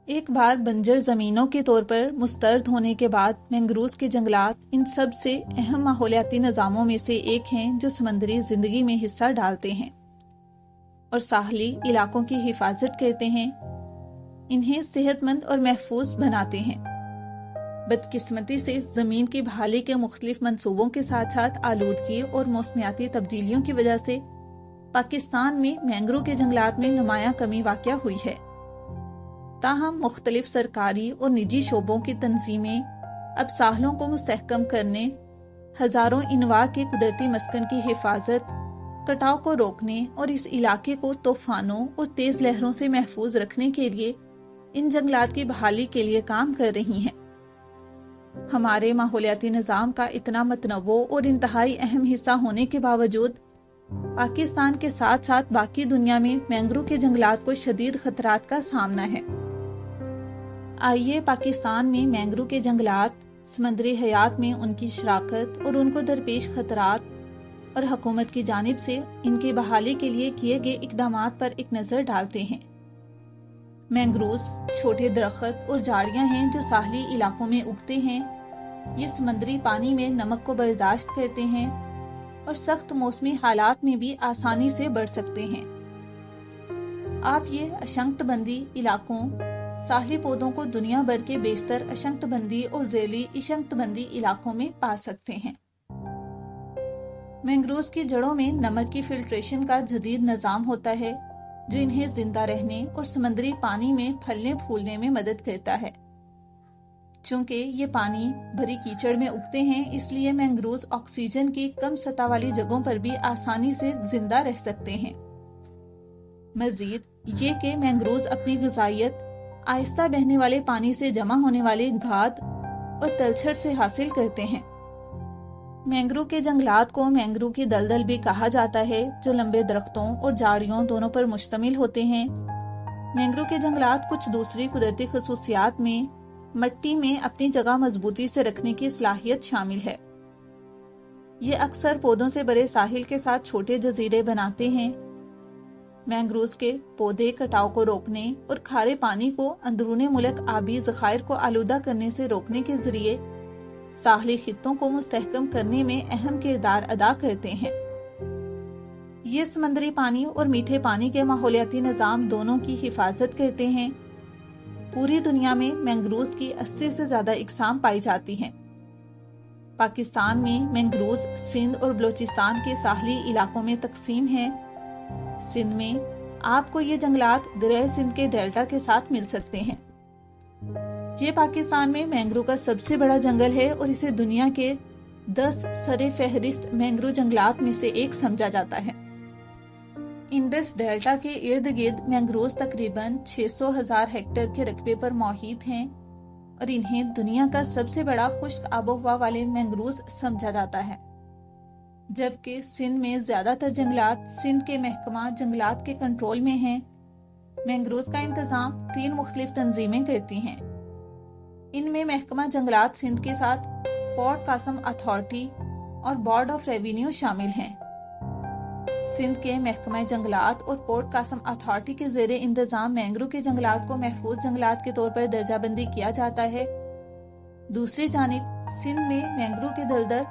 ایک بار بنجر زمینوں کے طور پر مسترد ہونے کے بعد مینگروز کے جنگلات ان سب سے اہم ماحولیاتی نظاموں میں سے ایک ہیں جو سمندری زندگی میں حصہ ڈالتے ہیں اور ساحلی علاقوں کی حفاظت کرتے ہیں، انہیں صحت مند اور محفوظ بناتے ہیں۔ بدقسمتی سے زمین کی بحالی کے مختلف منصوبوں کے ساتھ ساتھ آلودگی اور موسمیاتی تبدیلیوں کی وجہ سے پاکستان میں مینگرو کے جنگلات میں نمایاں کمی واقع ہوئی ہے۔ تاہم مختلف سرکاری اور نجی شعبوں کی تنظیمیں اب ساحلوں کو مستحکم کرنے، ہزاروں انواع کے قدرتی مسکن کی حفاظت، کٹاؤ کو روکنے اور اس علاقے کو طوفانوں اور تیز لہروں سے محفوظ رکھنے کے لیے ان جنگلات کی بحالی کے لیے کام کر رہی ہیں۔ ہمارے ماحولیاتی نظام کا اتنا متنوع اور انتہائی اہم حصہ ہونے کے باوجود پاکستان کے ساتھ ساتھ باقی دنیا میں مینگرو کے جنگلات کو شدید خطرات کا سامنا ہے۔ آئیے پاکستان میں مینگرو کے جنگلات، سمندری حیات میں ان کی شراکت اور ان کو درپیش خطرات اور حکومت کی جانب سے ان کی بحالی کے لیے کیے گئے اقدامات پر ایک نظر ڈالتے ہیں۔ مینگروز چھوٹے درخت اور جھاڑیاں ہیں جو ساحلی علاقوں میں اگتے ہیں۔ یہ سمندری پانی میں نمک کو برداشت کرتے ہیں اور سخت موسمی حالات میں بھی آسانی سے بڑھ سکتے ہیں۔ آپ یہ اشنکٹ بندی علاقوں، ساحلی پودوں کو دنیا بھر کے بیشتر اشنکٹ بندی اور ذیلی اشنکٹ بندی علاقوں میں پا سکتے ہیں۔ مینگروز کی جڑوں میں نمک کی فلٹریشن کا جدید نظام ہوتا ہے جو انہیں زندہ رہنے اور سمندری پانی میں پھلنے پھولنے میں مدد کرتا ہے۔ چونکہ یہ پانی بھری کیچڑ میں اگتے ہیں، اس لیے مینگروز آکسیجن کی کم سطح والی جگہوں پر بھی آسانی سے زندہ رہ سکتے ہیں۔ مزید یہ کہ مینگروز اپنی غذائیت آہستہ بہنے والے پانی سے جمع ہونے والے گھاد اور تلچھٹ سے حاصل کرتے ہیں۔ مینگرو کے جنگلات کو مینگرو کی دلدل بھی کہا جاتا ہے، جو لمبے درختوں اور جھاڑیوں دونوں پر مشتمل ہوتے ہیں۔ مینگرو کے جنگلات کچھ دوسری قدرتی خصوصیات میں مٹی میں اپنی جگہ مضبوطی سے رکھنے کی صلاحیت شامل ہے۔ یہ اکثر پودوں سے بڑے ساحل کے ساتھ چھوٹے جزیرے بناتے ہیں۔ مینگروز کے پودے کٹاؤ کو روکنے اور کھارے پانی کو اندرون ملک آبی ذخائر کو آلودہ کرنے سے روکنے کے ذریعے ساحلی خطوں کو مستحکم کرنے میں اہم کردار ادا کرتے ہیں۔ یہ سمندری پانی اور میٹھے پانی کے ماحولیاتی نظام دونوں کی حفاظت کرتے ہیں۔ پوری دنیا میں مینگروز کی 80 سے زیادہ اقسام پائی جاتی ہیں۔ پاکستان میں مینگروز سندھ اور بلوچستان کے ساحلی علاقوں میں تقسیم ہیں۔ سندھ میں آپ کو یہ جنگلات دریائے سندھ کے ڈیلٹا کے ساتھ مل سکتے ہیں۔ یہ پاکستان میں مینگرو کا سب سے بڑا جنگل ہے اور اسے دنیا کے 10 سر فہرست مینگرو جنگلات میں سے ایک سمجھا جاتا ہے۔ انڈس ڈیلٹا کے ارد گرد مینگروز تقریباً 600,000 ہیکٹر کے رقبے پر محیط ہیں اور انہیں دنیا کا سب سے بڑا خشک آب و ہوا والے مینگروز سمجھا جاتا ہے۔ جبکہ سندھ میں زیادہ تر جنگلات سندھ کے محکمہ جنگلات کے کنٹرول میں ہیں۔ مینگروز کا انتظام 3 مختلف تنظیمیں کرتی ہیں۔ ان میں محکمہ جنگلات سندھ کے ساتھ پورٹ قاسم اتھارٹی اور بورڈ آف ریونیو شامل ہیں۔ سندھ کے محکمہ جنگلات اور پورٹ قاسم اتھارٹی کے زیر انتظام مینگرو کے جنگلات کو محفوظ جنگلات کے طور پر درجہ بندی کیا جاتا ہے۔ دوسری جانب سندھ میں مینگرو کے دلدل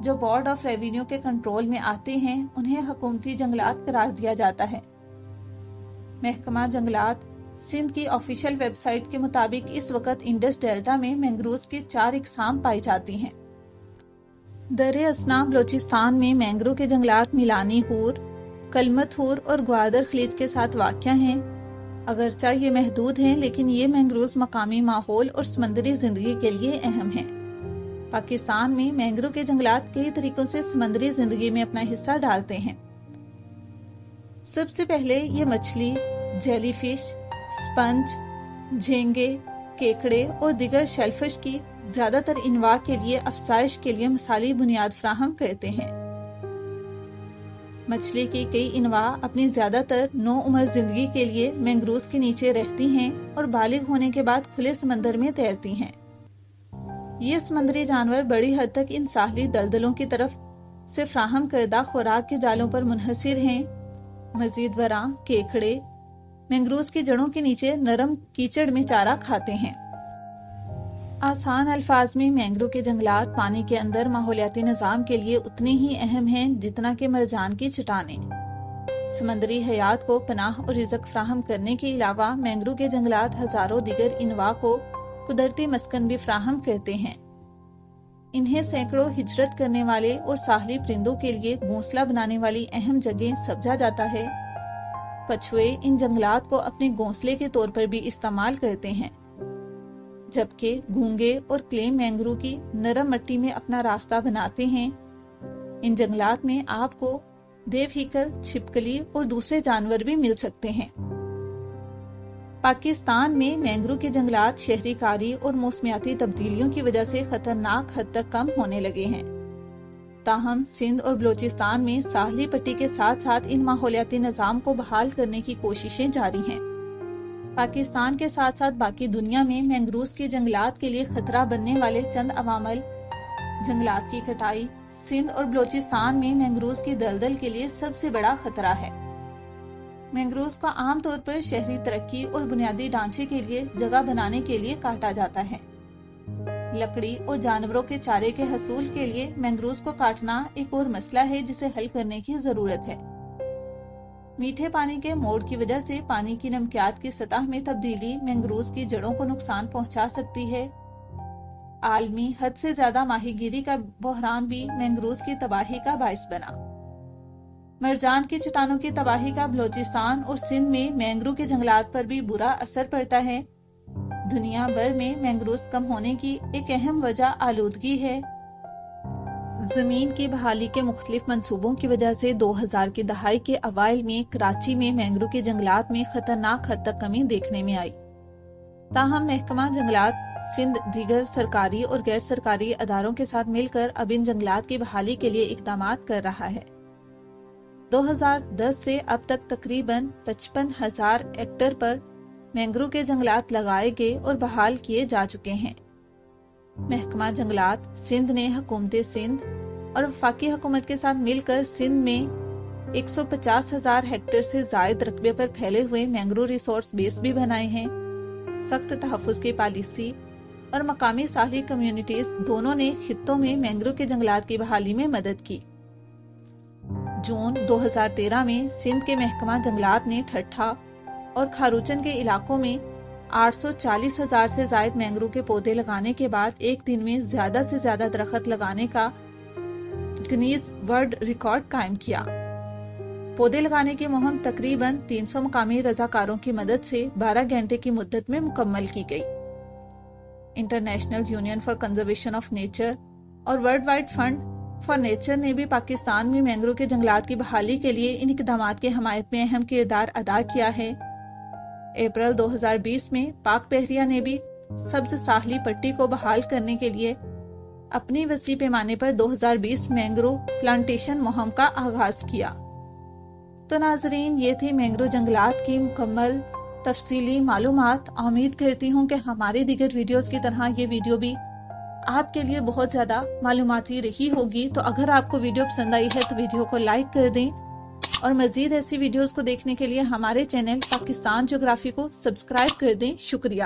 جو بورڈ آف ریونیو کے کنٹرول میں آتے ہیں، انہیں حکومتی جنگلات قرار دیا جاتا ہے۔ محکمہ جنگلات سندھ کی آفیشیل ویب سائٹ کے مطابق اس وقت انڈس ڈیلٹا میں مینگروز کی 4 اقسام پائی جاتی ہیں۔ در اثنا بلوچستان میں مینگرو کے جنگلات میلانی ہور، کلمت ہور اور گوادر خلیج کے ساتھ واقع ہیں۔ اگرچہ یہ محدود ہیں، لیکن یہ مینگروز مقامی ماحول اور سمندری زندگی کے لیے اہم ہیں۔ پاکستان میں مینگرو کے جنگلات کئی طریقوں سے سمندری زندگی میں اپنا حصہ ڈالتے ہیں۔ سب سے پہلے یہ مچھلی، جیلی فش، سپنج، جھینگے، کیکڑے اور دیگر شیلفش کی زیادہ تر انواع کے لیے افزائش کے لیے مثالی بنیاد فراہم کرتے ہیں۔ مچھلی کی کئی انواع اپنی زیادہ تر نو عمر زندگی کے لیے مینگروز کے نیچے رہتی ہیں اور بالغ ہونے کے بعد کھلے سمندر میں تیرتی ہیں۔ یہ سمندری جانور بڑی حد تک ان ساحلی دلدلوں کی طرف سے فراہم کردہ خوراک کے جالوں پر منحصر ہیں۔ مزید برآں کیکڑے، مینگروز کی جڑوں کے نیچے نرم کیچڑ میں چارہ کھاتے ہیں۔ آسان الفاظ میں مینگرو کے جنگلات پانی کے اندر ماحولیاتی نظام کے لیے اتنے ہی اہم ہیں جتنا کہ مرجان کی چٹانیں۔ سمندری حیات کو پناہ اور رزق فراہم کرنے کے علاوہ مینگرو کے جنگلات ہزاروں دیگر انواع کو قدرتی مسکن بھی فراہم کرتے ہیں۔ انہیں سینکڑوں ہجرت کرنے والے اور ساحلی پرندوں کے لیے گھونسلہ بنانے والی اہم جگہ سمجھا جاتا ہے۔ کچھوے ان جنگلات کو اپنے گھونسلے کے طور پر بھی استعمال کرتے ہیں، جبکہ گھونگے اور کلیم مینگرو کی نرم مٹی میں اپنا راستہ بناتے ہیں۔ ان جنگلات میں آپ کو دیو ہیکل، چھپکلی اور دوسرے جانور بھی مل سکتے ہیں۔ پاکستان میں مینگرو کے جنگلات شہری کاری اور موسمیاتی تبدیلیوں کی وجہ سے خطرناک حد تک کم ہونے لگے ہیں۔ تاہم سندھ اور بلوچستان میں ساحلی پٹی کے ساتھ ساتھ ان ماحولیاتی نظام کو بحال کرنے کی کوششیں جاری ہیں۔ پاکستان کے ساتھ ساتھ باقی دنیا میں مینگروز کے جنگلات کے لیے خطرہ بننے والے چند عوامل: جنگلات کی کٹائی سندھ اور بلوچستان میں مینگروز کی دلدل کے لیے سب سے بڑا خطرہ ہے۔ مینگروز کو عام طور پر شہری ترقی اور بنیادی ڈھانچے کے لیے جگہ بنانے کے لیے کاٹا جاتا ہے۔ لکڑی اور جانوروں کے چارے کے حصول کے لیے مینگروز کو کاٹنا ایک اور مسئلہ ہے جسے حل کرنے کی ضرورت ہے۔ میٹھے پانی کے موڑ کی وجہ سے پانی کی نمکیات کی سطح میں تبدیلی مینگروز کی جڑوں کو نقصان پہنچا سکتی ہے۔ عالمی حد سے زیادہ ماہی گیری کا بحران بھی مینگروز کی تباہی کا باعث بنا۔ مرجان کی چٹانوں کی تباہی کا بلوچستان اور سندھ میں مینگرو کے جنگلات پر بھی برا اثر پڑتا ہے۔ دنیا بھر میں مینگروز کم ہونے کی ایک اہم وجہ آلودگی ہے۔ زمین کی بحالی کے مختلف منصوبوں کی وجہ سے 2000 کی دہائی کے اوائل میں کراچی میں مینگرو کے جنگلات میں خطرناک حد تک کمی دیکھنے میں آئی۔ تاہم محکمہ جنگلات سندھ دیگر سرکاری اور غیر سرکاری اداروں کے ساتھ مل کر اب ان جنگلات کی بحالی کے لیے اقدامات کر رہا ہے۔ 2010 سے اب تک تقریباً 55,000 ایکڑ پر مینگرو کے جنگلات لگائے گئے اور بحال کیے جا چکے ہیں۔ محکمہ جنگلات سندھ نے حکومت سندھ اور وفاقی حکومت کے ساتھ مل کر سندھ میں 150,000 ہیکٹر سے زائد رقبے پر پھیلے ہوئے مینگرو ریسورس بیس بھی بنائے ہیں۔ سخت تحفظ کی پالیسی اور مقامی ساحلی کمیونٹیز دونوں نے خطوں میں مینگرو کے جنگلات کی بحالی میں مدد کی۔ جون 2013 میں سندھ کے محکمہ جنگلات نے ٹھٹھا اور کھاروچن کے علاقوں میں 840,000 سے زائد مینگرو کے پودے لگانے کے بعد ایک دن میں زیادہ سے زیادہ درخت لگانے کا گنیز ورلڈ ریکارڈ قائم کیا۔ پودے لگانے کی مہم تقریباً 300 مقامی رضاکاروں کی مدد سے 12 گھنٹے کی مدت میں مکمل کی گئی۔ International union for conservation of nature اور world wide fund for nature نے بھی پاکستان میں مینگرو کے جنگلات کی بحالی کے لیے ان اقدامات کی حمایت میں اہم کردار ادا کیا ہے۔ اپریل 2020 میں پاک بحریہ نے بھی سبز ساحلی پٹی کو بحال کرنے کے لیے اپنی وسیع پیمانے پر 2020 مینگرو پلانٹیشن مہم کا آغاز کیا۔ تو ناظرین، یہ تھی مینگرو جنگلات کی مکمل تفصیلی معلومات۔ امید کرتی ہوں کہ ہماری دیگر ویڈیوز کی طرح یہ ویڈیو بھی آپ کے لیے بہت زیادہ معلوماتی رہی ہوگی۔ تو اگر آپ کو ویڈیو پسند آئی ہے تو ویڈیو کو لائک کر دیں، اور مزید ایسی ویڈیوز کو دیکھنے کے لیے ہمارے چینل پاکستان جغرافی کو سبسکرائب کر دیں۔ شکریہ۔